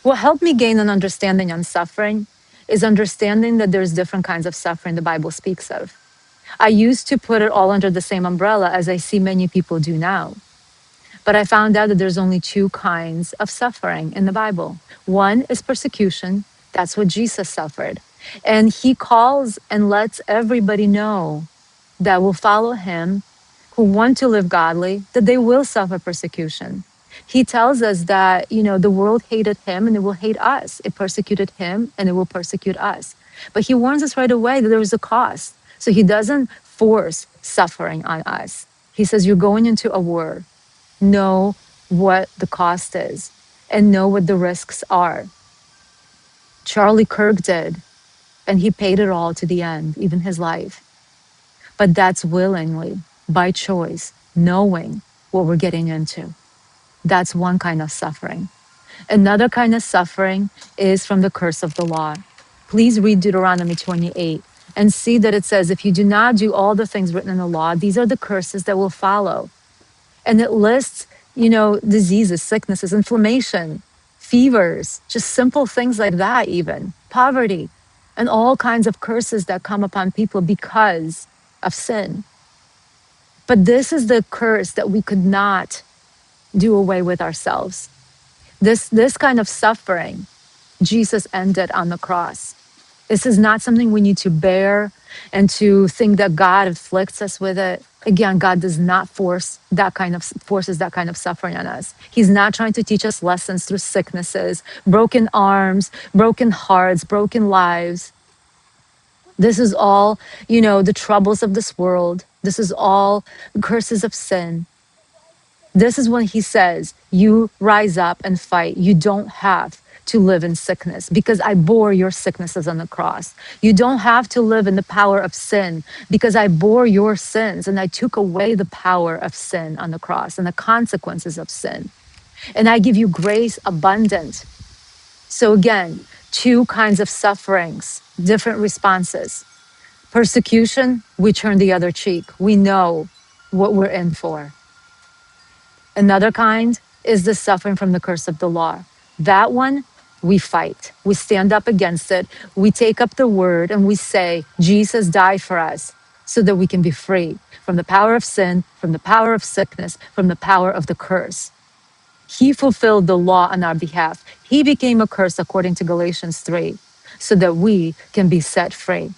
What helped me gain an understanding on suffering is understanding that there's different kinds of suffering the Bible speaks of. I used to put it all under the same umbrella, as I see many people do now. But I found out that there's only two kinds of suffering in the Bible. One is persecution. That's what Jesus suffered. And he calls and lets everybody know that will follow him, who want to live godly, that they will suffer persecution. He tells us that, the world hated him and it will hate us. It persecuted him and it will persecute us. But he warns us right away that there is a cost. So he doesn't force suffering on us. He says, you're going into a war. Know what the cost is and know what the risks are. Charlie Kirk did, and he paid it all to the end, even his life. But that's willingly, by choice, knowing what we're getting into. That's one kind of suffering. Another kind of suffering is from the curse of the law. Please read Deuteronomy 28 and see that it says, if you do not do all the things written in the law, these are the curses that will follow. And it lists, diseases, sicknesses, inflammation, fevers, just simple things like that, even poverty, and all kinds of curses that come upon people because of sin. But this is the curse that we could not do away with ourselves. This kind of suffering, Jesus ended on the cross. This is not something we need to bear and to think that God afflicts us with it. Again, God does not forces that kind of suffering on us. He's not trying to teach us lessons through sicknesses, broken arms, broken hearts, broken lives. This is all, the troubles of this world. This is all curses of sin. This is when he says, you rise up and fight. You don't have to live in sickness because I bore your sicknesses on the cross. You don't have to live in the power of sin because I bore your sins and I took away the power of sin on the cross and the consequences of sin. And I give you grace abundant. So again, two kinds of sufferings, different responses. Persecution, we turn the other cheek. We know what we're in for. Another kind is the suffering from the curse of the law. That one, we fight. We stand up against it. We take up the word and we say, Jesus died for us so that we can be free from the power of sin, from the power of sickness, from the power of the curse. He fulfilled the law on our behalf. He became a curse according to Galatians 3 so that we can be set free.